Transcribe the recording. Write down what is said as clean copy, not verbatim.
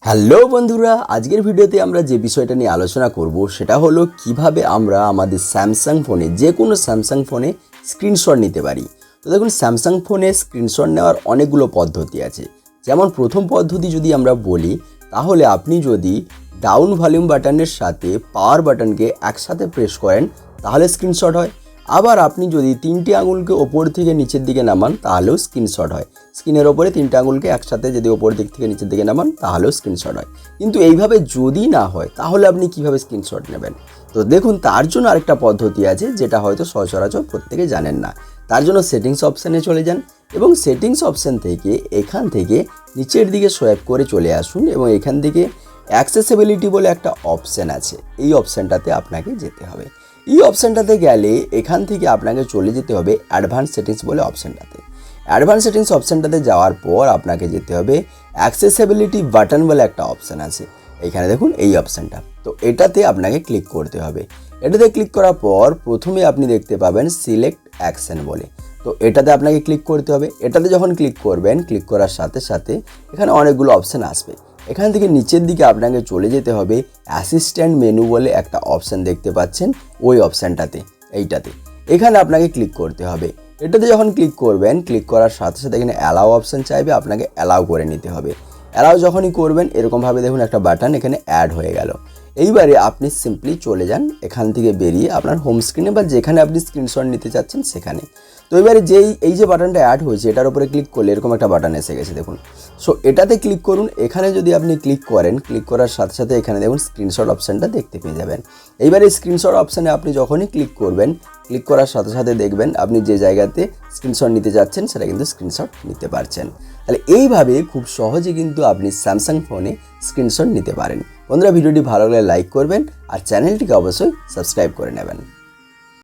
Hello বন্ধুরা, আজকের ভিডিওতে আমরা যে বিষয়টা নিয়ে আলোচনা করব সেটা হলো কিভাবে আমরা আমাদের স্যামসাং ফোনে যে কোনো স্যামসাং ফোনে স্ক্রিনশট নিতে পারি। তো দেখুন, স্যামসাং ফোনে স্ক্রিনশট নেওয়ার অনেকগুলো পদ্ধতি আছে। যেমন প্রথম পদ্ধতি যদি আমরা বলি, তাহলে আপনি যদি ডাউন ভলিউম বাটনের সাথে পাওয়ার বাটনকে একসাথে প্রেস করেন তাহলে স্ক্রিনশট হয়। আবার আপনি যদি তিনটি আঙুলকে ওপর থেকে নিচের দিকে নামান তাহলেও স্ক্রিনশট হয়। স্ক্রিনের ওপরে তিনটে আঙুলকে একসাথে যদি ওপর দিক থেকে নিচের দিকে নামান তাহলেও স্ক্রিনশট হয়। কিন্তু এইভাবে যদি না হয় তাহলে আপনি কিভাবে স্ক্রিনশট নেবেন? তো দেখুন, তার জন্য আরেকটা পদ্ধতি আছে যেটা হয়তো সচরাচর প্রত্যেকে জানেন না। তার জন্য সেটিংস অপশানে চলে যান এবং সেটিংস অপশান থেকে এখান থেকে নিচের দিকে সোয়াইপ করে চলে আসুন এবং এখান থেকে অ্যাক্সেসিবিলিটি বলে একটা অপশান আছে, এই অপশানটাতে আপনাকে যেতে হবে। এই অপশানটাতে গেলে এখান থেকে আপনাকে চলে যেতে হবে অ্যাডভান্স সেটিংস বলে অপশানটাতে। অ্যাডভান্স সেটিংস অপশানটাতে যাওয়ার পর আপনাকে যেতে হবে অ্যাক্সেসিবিলিটি বাটন বলে একটা অপশান আছে। এখানে দেখুন এই অপশানটা, তো এটাতে আপনাকে ক্লিক করতে হবে। এটাতে ক্লিক করার পর প্রথমে আপনি দেখতে পাবেন সিলেক্ট অ্যাকশন বলে, তো এটাতে আপনাকে ক্লিক করতে হবে। এটাতে যখন ক্লিক করবেন, ক্লিক করার সাথে সাথে এখানে অনেকগুলো অপশান আসবে। এখান থেকে নিচের দিকে আপনাকে চলে যেতে হবে অ্যাসিস্ট্যান্ট মেনু বলে একটা অপশান দেখতে পাচ্ছেন, ওই অপশানটাতে, এইটাতে এখানে আপনাকে ক্লিক করতে হবে। এটাতে যখন ক্লিক করবেন, ক্লিক করার সাথে সাথে এখানে অ্যালাউ অপশান চাইবে, আপনাকে অ্যালাউ করে নিতে হবে। অ্যালাউ যখনই করবেন এরকমভাবে দেখুন একটা বাটন এখানে অ্যাড হয়ে গেল। এইবারে আপনি সিম্পলি চলে যান এখান থেকে বেরিয়ে আপনার হোম স্ক্রিনে বা যেখানে আপনি স্ক্রিনশট নিতে চাচ্ছেন সেখানে। তো এবারে এই যে বাটনটা অ্যাড হয়েছে এটার উপরে ক্লিক করলে এরকম একটা বাটন এসে গেছে দেখুন। সো এটাতে ক্লিক করুন। এখানে যদি আপনি ক্লিক করেন, ক্লিক করার সাথে সাথে এখানে দেখুন স্ক্রিনশট অপশানটা দেখতে পেয়ে যাবেন। এইবারে স্ক্রিনশট অপশানে আপনি যখনই ক্লিক করবেন, ক্লিক করার সাথে সাথে দেখবেন আপনি যে জায়গাতে স্ক্রিনশট নিতে যাচ্ছেন সেটা কিন্তু স্ক্রিনশট নিতে পারছেন। তাহলে এইভাবে খুব সহজে কিন্তু আপনি স্যামসাং ফোনে স্ক্রিনশট নিতে পারেন। বন্ধুরা, ভিডিওটি ভালো লাগলে লাইক করবেন আর চ্যানেলটিকে অবশ্যই সাবস্ক্রাইব করে নেবেন।